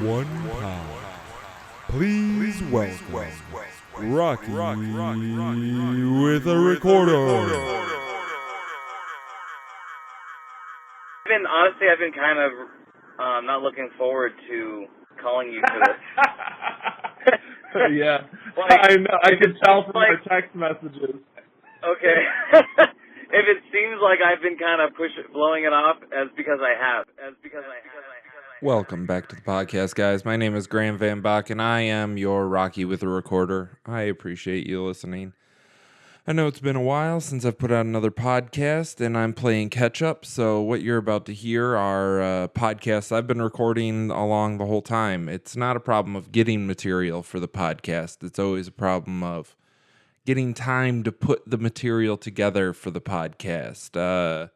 one pod. Please welcome Rocky with a recorder. I've been kind of not looking forward to calling you for this. Yeah, I know. I could tell from our text messages. Okay. If it seems like I've been kind of blowing it off, as because I have. Welcome back to the podcast, guys. My name is Graham Van Bach, and I am your Rocky with a recorder. I appreciate you listening. I know it's been a while since I've put out another podcast, and I'm playing catch-up, so what you're about to hear are podcasts I've been recording along the whole time. It's not a problem of getting material for the podcast. It's always a problem of getting time to put the material together for the podcast.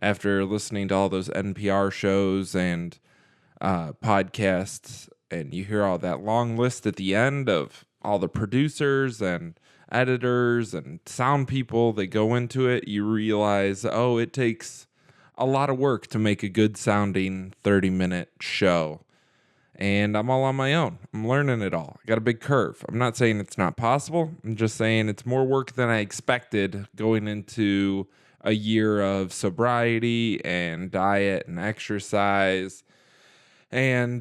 After listening to all those NPR shows and podcasts, and you hear all that long list at the end of all the producers and editors and sound people that go into it, you realize, it takes a lot of work to make a good sounding 30-minute show. And I'm all on my own. I'm learning it all. I got a big curve. I'm not saying it's not possible. I'm just saying it's more work than I expected going into a year of sobriety and diet and exercise and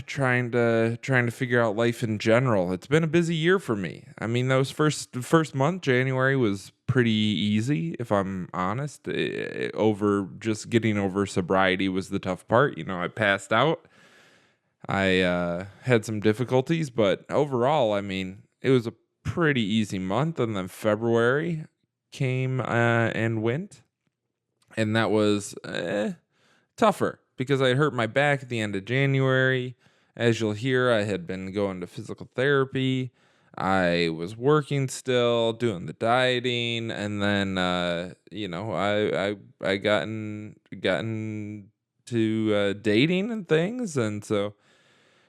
trying to figure out life in general. It's been a busy year for me. I mean, those first month, January, was pretty easy, if I'm honest. Getting over sobriety was the tough part. You know, I passed out. I had some difficulties, but overall, I mean, it was a pretty easy month. And then February came and went, and that was tougher because I hurt my back at the end of January. As you'll hear, I had been going to physical therapy. I was working still, doing the dieting, and then I gotten to dating and things, and so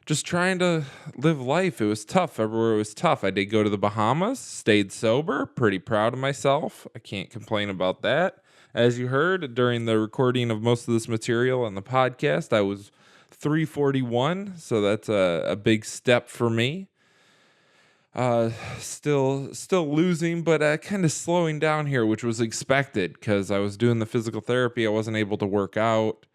just trying to live life. It was tough. February was tough. I did go to the Bahamas, stayed sober, pretty proud of myself. I can't complain about that. As you heard during the recording of most of this material on the podcast, I was 341, so that's a big step for me. Still losing, but kind of slowing down here, which was expected because I was doing the physical therapy. I wasn't able to work out.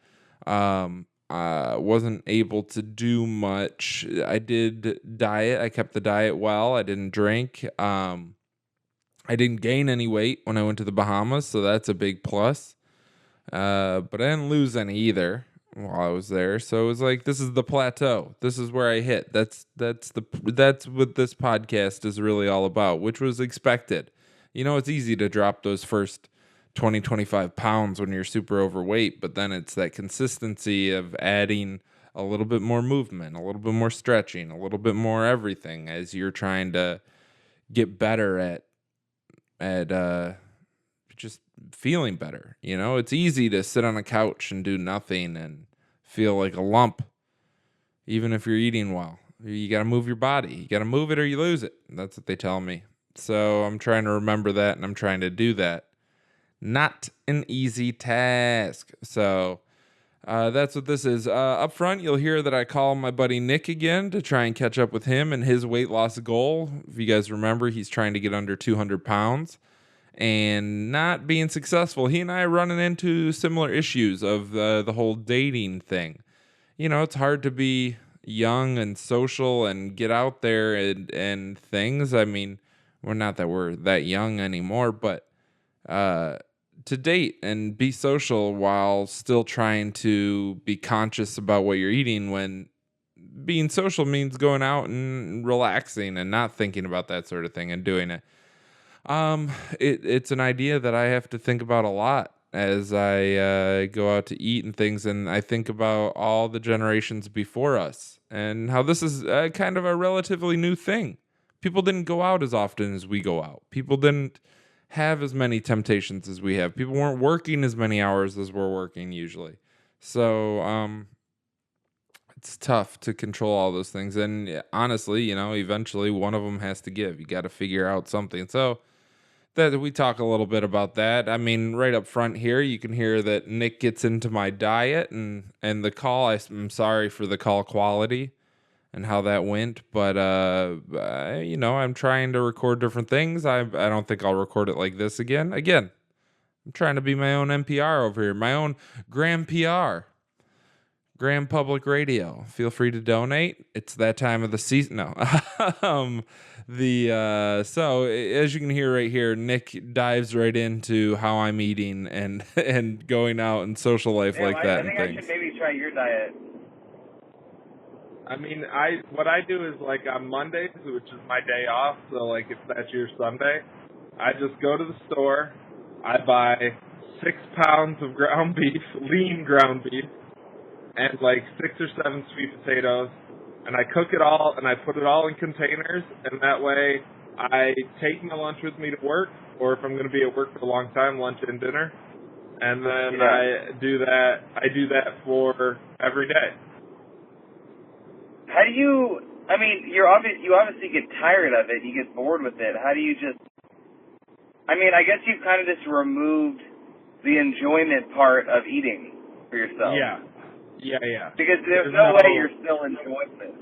Wasn't able to do much. I did diet. I kept the diet well. I didn't drink. I didn't gain any weight when I went to the Bahamas, so that's a big plus. But I didn't lose any either while I was there. So it was like, this is the plateau. This is where I hit. That's what this podcast is really all about, which was expected. You know, it's easy to drop those first 20, 25 pounds when you're super overweight, but then it's that consistency of adding a little bit more movement, a little bit more stretching, a little bit more everything as you're trying to get better at just feeling better. You know, it's easy to sit on a couch and do nothing and feel like a lump, even if you're eating well. You got to move your body. You got to move it or you lose it. That's what they tell me. So I'm trying to remember that, and I'm trying to do that. Not an easy task. So that's what this is. Up front, you'll hear that I call my buddy Nick again to try and catch up with him and his weight loss goal. If you guys remember, he's trying to get under 200 pounds and not being successful. He and I are running into similar issues of the whole dating thing. You know, it's hard to be young and social and get out there and things. I mean, not that we're that young anymore, but to date and be social while still trying to be conscious about what you're eating, when being social means going out and relaxing and not thinking about that sort of thing and doing it. It's an idea that I have to think about a lot as I go out to eat and things, and I think about all the generations before us and how this is kind of a relatively new thing. People didn't go out as often as we go out. People didn't have as many temptations as we have. People weren't working as many hours as we're working usually. So it's tough to control all those things. And honestly, you know, eventually one of them has to give. You got to figure out something. So that we talk a little bit about that. I mean, right up front here, you can hear that Nick gets into my diet and the call. I'm sorry for the call quality and how that went, but I'm trying to record different things. I don't think I'll record it like this again. Again, I'm trying to be my own NPR over here, my own Graham PR. Graham Public Radio. Feel free to donate. It's that time of the season. No. So as you can hear right here, Nick dives right into how I'm eating and and going out and social life like that I and think I things. should maybe try your diet. I mean, what I do is like on Mondays, which is my day off, so like if that's your Sunday, I just go to the store, I buy 6 pounds of ground beef, lean ground beef, and like 6 or 7 sweet potatoes, and I cook it all, and I put it all in containers, and that way I take my lunch with me to work, or if I'm going to be at work for a long time, lunch and dinner, and then I do that for every day. How do you? I mean, you obviously get tired of it. You get bored with it. How do you just? I mean, I guess you've kind of just removed the enjoyment part of eating for yourself. Yeah. Because there's no way you're still enjoying it.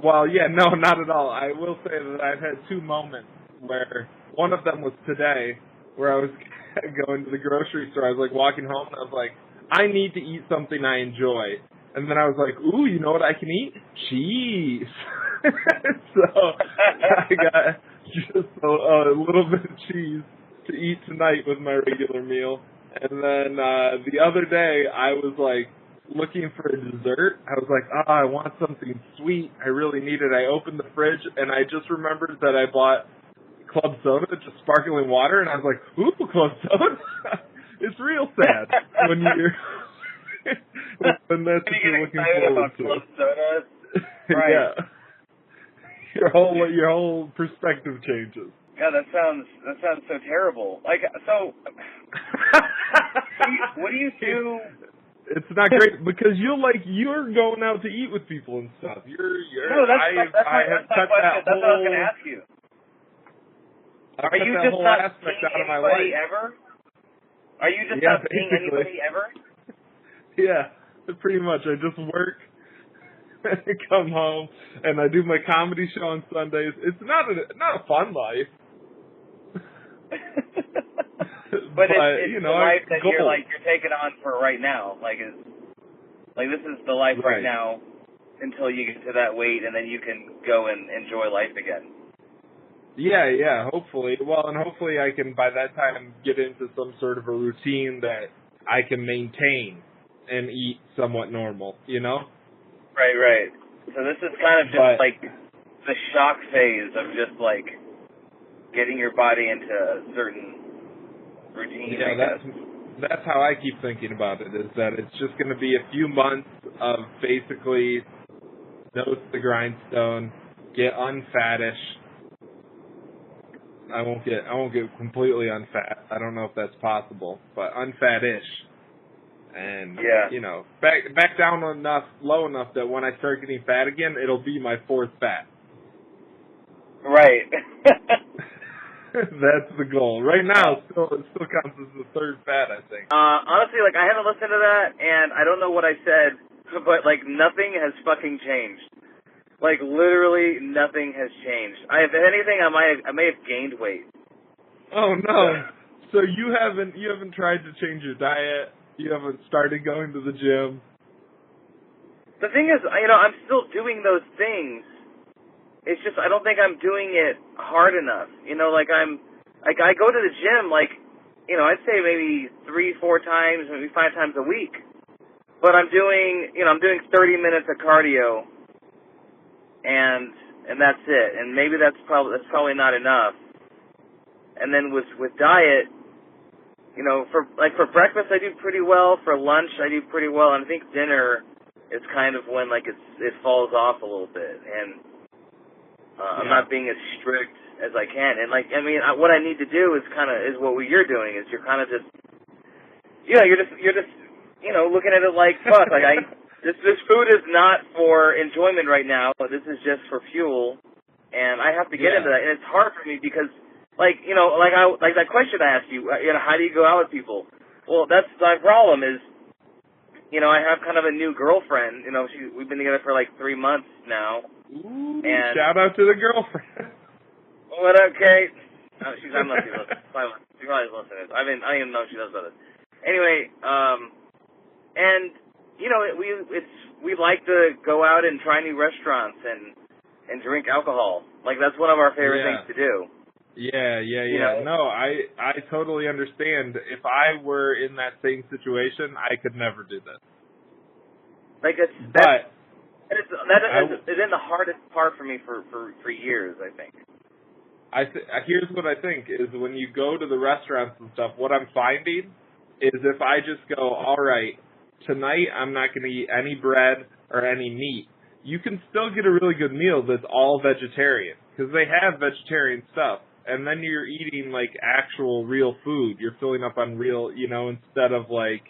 Well, yeah, no, not at all. I will say that I've had 2 moments where one of them was today, where I was going to the grocery store. I was like walking home, and I was like, I need to eat something I enjoy. And then I was like, ooh, you know what I can eat? Cheese. So I got just a little bit of cheese to eat tonight with my regular meal. And then the other day, I was like looking for a dessert. I was like, I want something sweet. I really need it. I opened the fridge, and I just remembered that I bought club soda, just sparkling water, and I was like, ooh, club soda? It's real sad when you're... when that's what you're looking forward to. Club soda. Right. Yeah. Your whole perspective changes. Yeah, that sounds so terrible. Like, so what do you do? It's not great because you're going out to eat with people and stuff. No, that's my question. That's what I was going to ask you. Are you just not seeing anybody ever? Are you just not seeing anybody ever? Yeah, pretty much. I just work, come home, and I do my comedy show on Sundays. It's not a fun life. but it's the life that goals. you're taking on for right now. Like this is the life right now until you get to that weight, and then you can go and enjoy life again. Yeah, hopefully. Well, and hopefully I can by that time get into some sort of a routine that I can maintain and eat somewhat normal, you know? Right. So this is kind of just like the shock phase of just like getting your body into a certain routine. Yeah, that's how I keep thinking about it, is that it's just going to be a few months of basically nose to the grindstone, get unfattish. I won't get completely unfat. I don't know if that's possible, but unfattish. And, back down low enough that when I start getting fat again, it'll be my 4th fat. Right. That's the goal. Right now, it still counts as the 3rd fat, I think. Honestly, like, I haven't listened to that, and I don't know what I said, but, like, nothing has fucking changed. Like, literally nothing has changed. If anything, I may have gained weight. Oh, no. So you haven't tried to change your diet? You haven't started going to the gym? The thing is, I'm still doing those things. It's just I don't think I'm doing it hard enough. I go to the gym I'd say maybe 3-4 times, maybe 5 times a week. But I'm doing 30 minutes of cardio, and that's it. And maybe that's probably not enough. And then with diet, for breakfast I do pretty well. For lunch I do pretty well. And I think dinner is kind of when it falls off a little bit. And I'm not being as strict as I can. And what I need to do is what you're doing is you're kind of just you're just looking at it like fuck. This food is not for enjoyment right now. This is just for fuel. And I have to get into that. And it's hard for me because like, you know, like that question I asked you, you know, how do you go out with people? Well, that's my problem is, you know, I have kind of a new girlfriend. You know, we've been together for like 3 months now. Ooh, And shout out to the girlfriend. what up, Kate? Oh, I don't know if she listens. She probably doesn't listen to this. I don't even know if she does this. Anyway, and you know, we like to go out and try new restaurants and drink alcohol. Like that's one of our favorite things to do. Yeah. You know? No, I totally understand. If I were in that same situation, I could never do this. Like it's been the hardest part for me for years, I think. Here's what I think is when you go to the restaurants and stuff, what I'm finding is if I just go, all right, tonight I'm not going to eat any bread or any meat, you can still get a really good meal that's all vegetarian because they have vegetarian stuff. And then you're eating like actual real food. You're filling up on real, you know, instead of like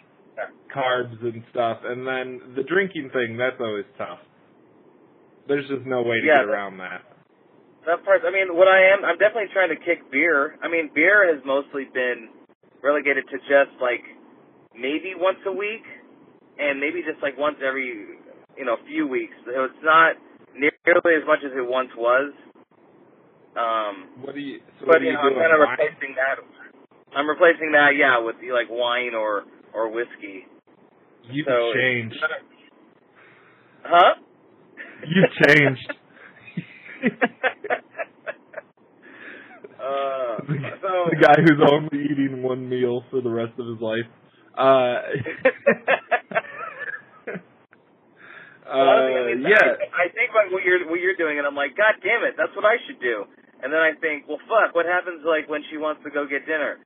carbs and stuff. And then the drinking thing, that's always tough. There's just no way to get around that. That part, I mean, I'm definitely trying to kick beer. I mean, beer has mostly been relegated to just like maybe once a week and maybe just like once every, you know, few weeks. So it's not nearly as much as it once was. What do you I'm kind of replacing that. I'm replacing that, yeah, with like wine or whiskey. You've so changed. Huh? You've changed. The guy who's only eating one meal for the rest of his life. I think about what you're doing, and I'm like, God damn it, that's what I should do. And then I think, well, fuck, what happens like when she wants to go get dinner?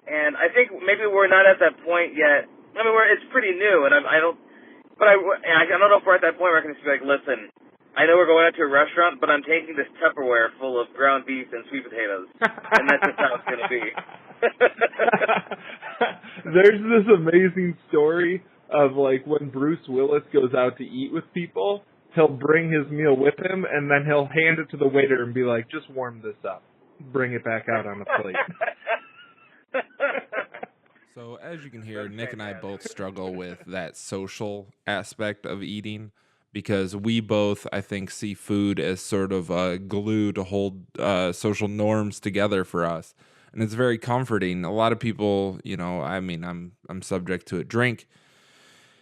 And I think maybe we're not at that point yet. I mean, it's pretty new, and I don't know if we're at that point where I can just be like, listen, I know we're going out to a restaurant, but I'm taking this Tupperware full of ground beef and sweet potatoes, and that's just how it's going to be. There's this amazing story of like when Bruce Willis goes out to eat with people, he'll bring his meal with him, and then he'll hand it to the waiter and be like, just warm this up. Bring it back out on a plate. So as you can hear, Nick and I both struggle with that social aspect of eating because we both, I think, see food as sort of a glue to hold social norms together for us. And it's very comforting. A lot of people, you know, I mean, I'm subject to a drink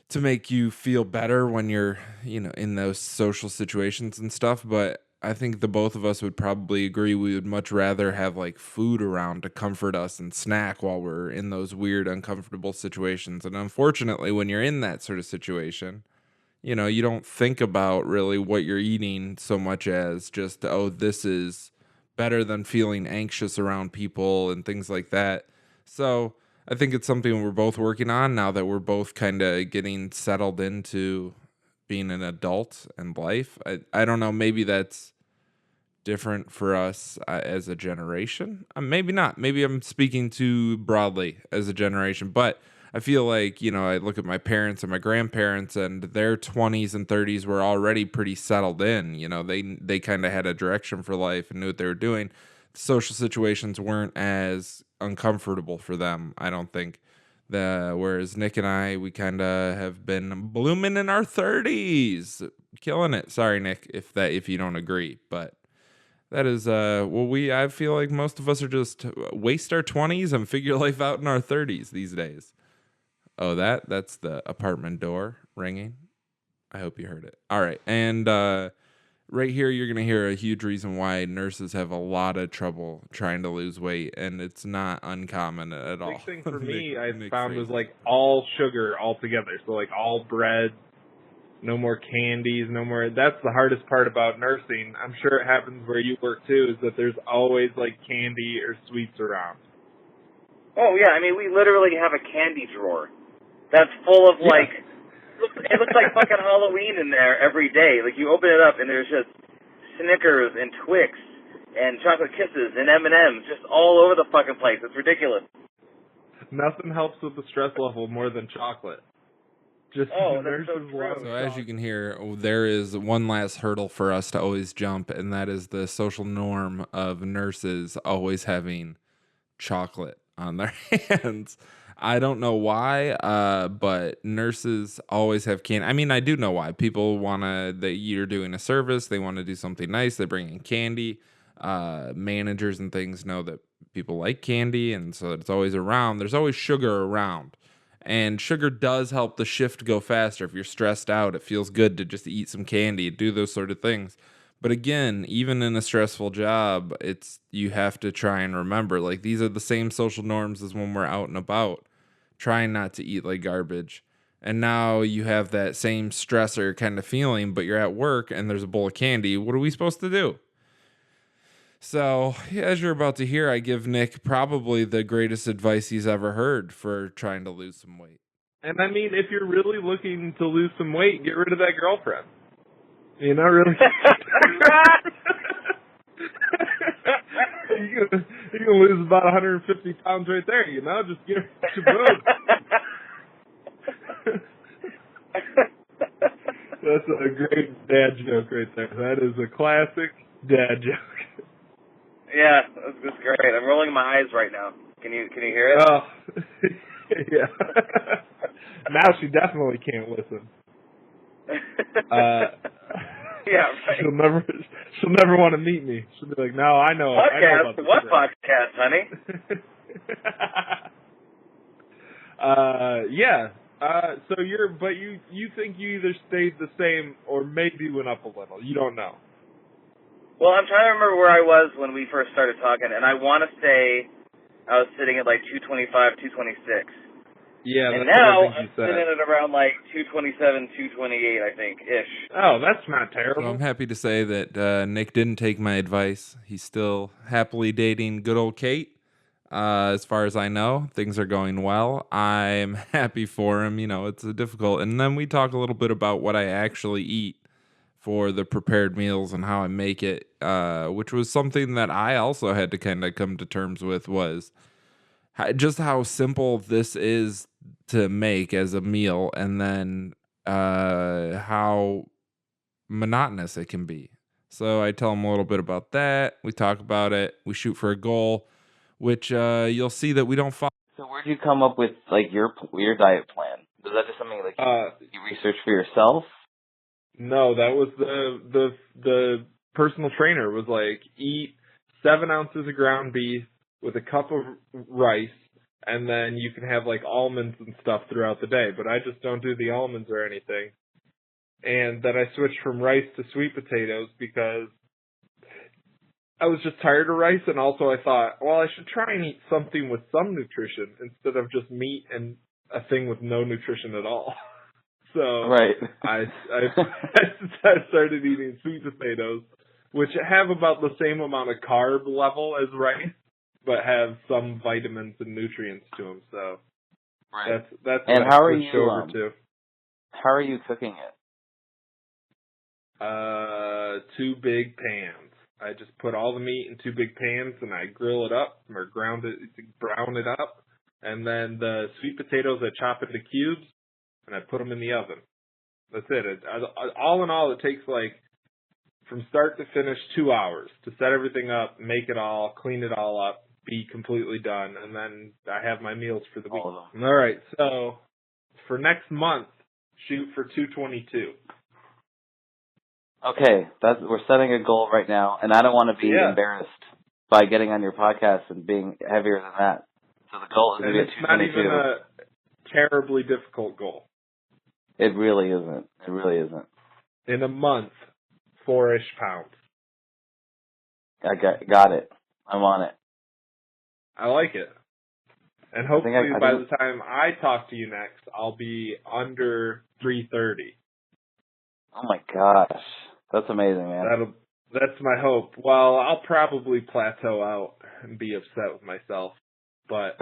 to make you feel better when you're, you know, in those social situations and stuff. But I think the both of us would probably agree we would much rather have like food around to comfort us and snack while we're in those weird, uncomfortable situations. And unfortunately, when you're in that sort of situation, you know, you don't think about really what you're eating so much as just, oh, this is better than feeling anxious around people and things like that. So I think it's something we're both working on now that we're both kind of getting settled into being an adult and life. I don't know, maybe that's different for us as a generation. Maybe not. Maybe I'm speaking too broadly as a generation, but I feel like, you know, I look at my parents and my grandparents and their 20s and 30s were already pretty settled in. You know, they kind of had a direction for life and knew what they were doing. The social situations weren't as uncomfortable for them, I don't think. Whereas Nick and I, we kind of have been blooming in our 30s, killing it. Sorry, Nick, if you don't agree, but that is I feel like most of us are just waste our 20s and figure life out in our 30s these days. Oh, that's the apartment door ringing. I hope you heard it. All right, and right here, you're going to hear a huge reason why nurses have a lot of trouble trying to lose weight, and it's not uncommon at all. The big thing for me, I found, was like all sugar altogether. So like all bread, no more candies, no more. That's the hardest part about nursing. I'm sure it happens where you work too, is that there's always like candy or sweets around. Oh, yeah. I mean, we literally have a candy drawer that's full of like, it looks like fucking Halloween in there every day. Like, you open it up, and there's just Snickers and Twix and Chocolate Kisses and M&M's just all over the fucking place. It's ridiculous. Nothing helps with the stress level more than chocolate. Just Oh, the that's so nurses true. love So as you chocolate. can hear, there is one last hurdle for us to always jump, and that is the social norm of nurses always having chocolate on their hands. I don't know why, but nurses always have candy. I mean, I do know why. People want to, that you're doing a service, they want to do something nice, they bring in candy. Managers and things know that people like candy, and so it's always around. There's always sugar around. And sugar does help the shift go faster. If you're stressed out, it feels good to just eat some candy, do those sort of things. But again, even in a stressful job, it's you have to try and remember like these are the same social norms as when we're out and about, trying not to eat like garbage. And now you have that same stressor kind of feeling, but you're at work and there's a bowl of candy. What are we supposed to do? So, yeah, as you're about to hear, I give Nick probably the greatest advice he's ever heard for trying to lose some weight. And I mean, if you're really looking to lose some weight, get rid of that girlfriend. You know, really. you're gonna lose about 150 pounds right there. You know, just get shaboom. That's a great dad joke right there. That is a classic dad joke. Yeah, that's great. I'm rolling my eyes right now. Can you hear it? Oh, yeah. Now she definitely can't listen. Yeah, right. She'll never want to meet me. She'll be like, no, I know Podcast? about this What thing. podcast, honey? Yeah. So you think you either stayed the same or maybe went up a little. You don't know. Well, I'm trying to remember where I was when we first started talking, and I want to say I was sitting at like 225, 226. Yeah, and that's now what I think you I'm sitting said. at around like 227, 228, I think, ish. Oh, that's not So terrible. I'm happy to say that Nick didn't take my advice. He's still happily dating good old Kate. As far as I know, things are going well. I'm happy for him. You know, it's a difficult. And then we talk a little bit about what I actually eat for the prepared meals and how I make it, which was something that I also had to kind of come to terms with was just how simple this is to make as a meal, and then how monotonous it can be. So I tell him a little bit about that. We talk about it. We shoot for a goal, which you'll see that we don't follow. So where'd you come up with like your diet plan? Was that just something like you researched for yourself? No, that was the personal trainer was like, eat 7 ounces of ground beef with a cup of rice, and then you can have like almonds and stuff throughout the day. But I just don't do the almonds or anything. And then I switched from rice to sweet potatoes because I was just tired of rice, and also I thought, well, I should try and eat something with some nutrition instead of just meat and a thing with no nutrition at all. So right. I started eating sweet potatoes, which have about the same amount of carb level as rice, but have some vitamins and nutrients to them. So Right. that's and what how I are switched you over to. How are you cooking it? 2 big pans. I just put all the meat in 2 big pans and I grill it up or brown it up, and then the sweet potatoes I chop into cubes and I put them in the oven. That's it. All in all, it takes like from start to finish 2 hours to set everything up, make it all, clean it all up, be completely done, and then I have my meals for the week. All right, so for next month, shoot for 222. Okay, we're setting a goal right now, and I don't want to be embarrassed by getting on your podcast and being heavier than that. So the goal is to be at 222. It's not even a terribly difficult goal. It really isn't. It really isn't. In a month, 4-ish pounds. I got it. I'm on it. I like it. And hopefully I by the time I talk to you next, I'll be under 330. Oh my gosh. That's amazing, man. That's my hope. Well, I'll probably plateau out and be upset with myself, but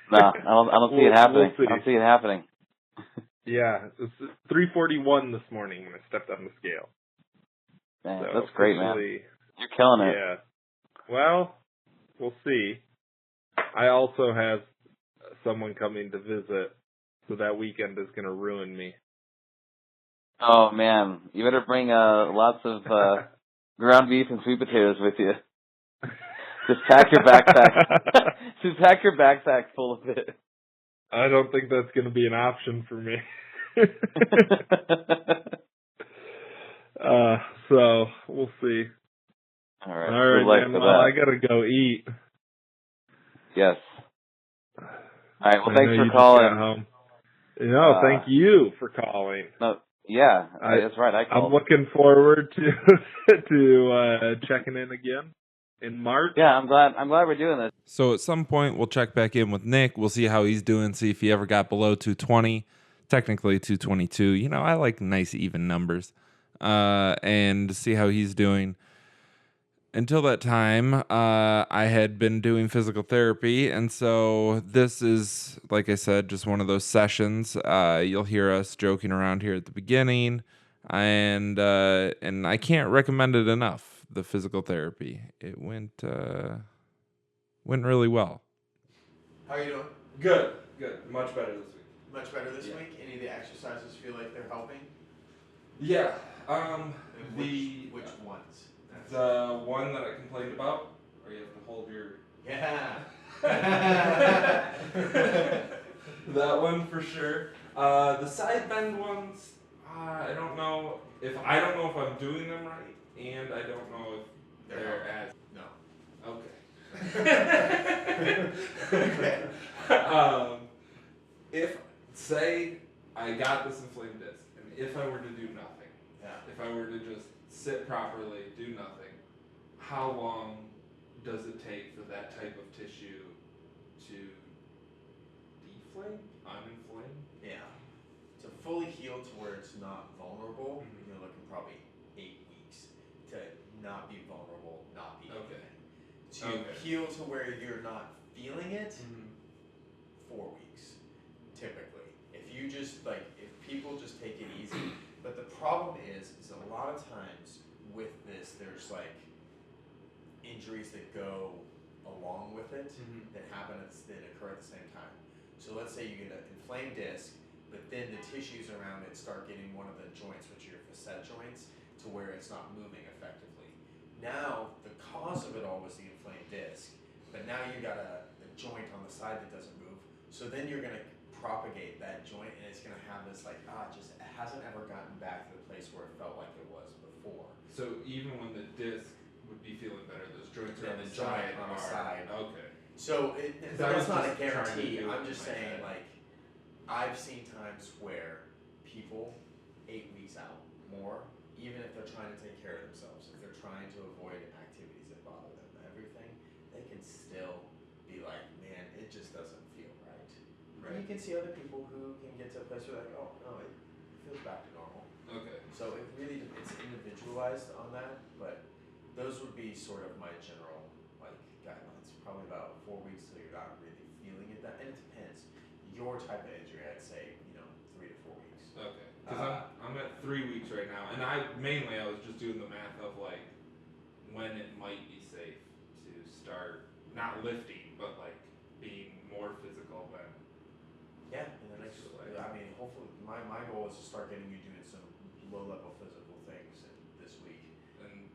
nah, I don't see it happening. We'll see. I don't see it happening. Yeah, it's 341 this morning when I stepped on the scale. Man, so that's great, man. You're killing it. Yeah. Well, we'll see. I also have someone coming to visit So that weekend is going to ruin me. Oh man, you better bring lots of ground beef and sweet potatoes with you. Just pack your backpack. Just pack your backpack full of it. I don't think that's going to be an option for me. So we'll see. All right. All Good luck right, man. for Well, that. I gotta go eat. Yes. All right. Well, I thanks know for you just calling. got home. No, thank you for calling. No, yeah, that's right. I called. I'm looking forward to to checking in again in March. Yeah, I'm glad we're doing this. So at some point, we'll check back in with Nick. We'll see how he's doing, see if he ever got below 220. Technically 222. You know, I like nice even numbers. And see how he's doing. Until that time, I had been doing physical therapy, and so this is, like I said, just one of those sessions. You'll hear us joking around here at the beginning, and I can't recommend it enough. The physical therapy, it went really well. How are you doing? Good, much better this week. Much better this week? Any of the exercises feel like they're helping? Yeah. And which ones? The one that I complained about, where you have to hold your Yeah. that one for sure. The side bend ones, I don't know if I'm doing them right, and I don't know if they're as No. okay. Okay. If say I got this inflamed disc, and if I were to do nothing, if I were to just sit properly, do nothing, how long does it take for that type of tissue to deflame, uninflame? Yeah. To fully heal to where it's not vulnerable, you're looking probably 8 weeks. To not be vulnerable, not be anything. To heal to where you're not feeling it, 4 weeks, typically. If you just, if people just take it easy. But the problem is a lot of times with this, there's injuries that go along with it that occur at the same time. So let's say you get an inflamed disc, but then the tissues around it start getting one of the joints, which are your facet joints, to where it's not moving effectively. Now, the cause of it all was the inflamed disc, but now you got a joint on the side that doesn't move. So then you're going to propagate that joint, and it's going to have this it hasn't ever gotten back to the place where it felt like it was before. So even when the disc would be feeling better, those joints are Then on the the side. joint on the side. Okay. So that's not a guarantee. I'm just my saying, head. I've seen times where people 8 weeks out more, even if they're trying to take care of themselves, if they're trying to avoid activities that bother them, everything, they can still be like, man, it just doesn't feel right. And you can see other people who can get to a place where they're like, oh no, it feels back to normal. Okay. So it's individualized on that, but those would be sort of my general guidelines. Probably about 4 weeks till you're not really feeling it. And it depends. Your type of injury, I'd say 3 to 4 weeks. Okay. Because I'm at 3 weeks right now, and I was just doing the math of when it might be safe to start not lifting, but being more physical than. Yeah, and then hopefully my goal is to start getting you doing some low level physical things this week. And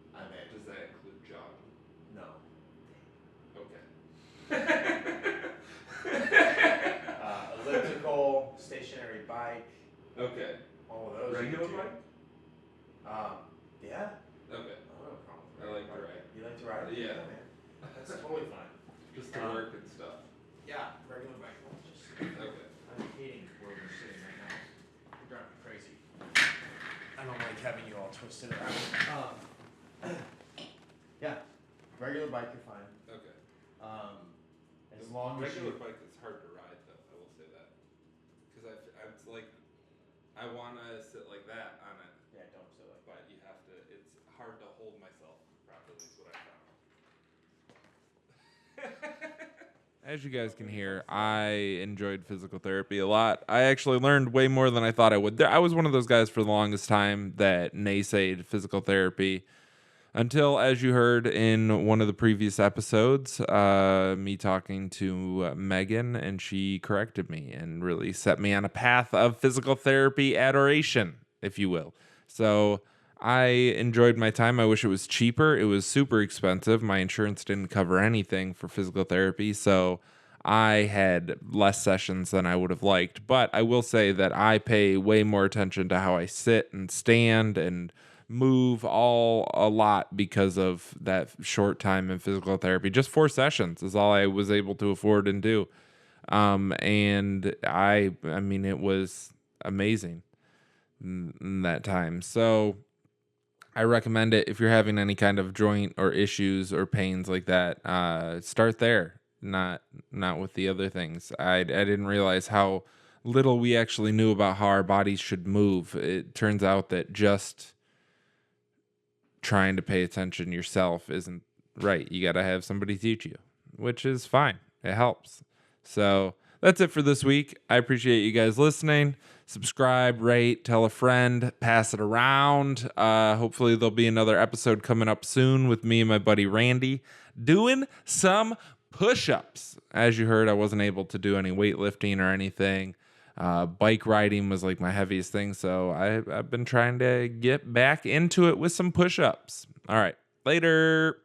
does that include jogging? No. Okay. Elliptical, stationary bike. Okay. All of those. Regular bike? Yeah. Okay. I don't have a problem with I like to bike. ride. You like to ride? Yeah. Man. That's totally fine. Just to work and stuff. Yeah, regular bike. Okay. I'm hating where we're sitting right now. You're driving me crazy. I don't like having you all twisted around. Yeah, regular bike, you're fine. Okay. As long as Regular you. bike is hard to ride, though. I will say that. Because I want to sit like that on it, Yeah, don't sit like but you have to. It's hard to hold myself properly. Is what I found. As you guys can hear, I enjoyed physical therapy a lot. I actually learned way more than I thought I would. I was one of those guys for the longest time that naysayed physical therapy. Until, as you heard in one of the previous episodes, me talking to Megan, and she corrected me and really set me on a path of physical therapy adoration, if you will. So I enjoyed my time. I wish it was cheaper. It was super expensive. My insurance didn't cover anything for physical therapy, so I had less sessions than I would have liked. But I will say that I pay way more attention to how I sit and stand and move a lot because of that short time in physical therapy. Just 4 sessions is all I was able to afford and do. And I mean, it was amazing in that time. So I recommend it if you're having any kind of joint or issues or pains like that. Start there, not with the other things. I didn't realize how little we actually knew about how our bodies should move. It turns out that just trying to pay attention yourself isn't right. You got to have somebody teach you, which is fine. It helps. So that's it for this week. I appreciate you guys listening. Subscribe, rate, tell a friend, pass it around. Hopefully there'll be another episode coming up soon with me and my buddy Randy doing some push-ups. As you heard, I wasn't able to do any weightlifting or anything. Bike riding was like my heaviest thing, so I've been trying to get back into it with some push-ups. All right, later.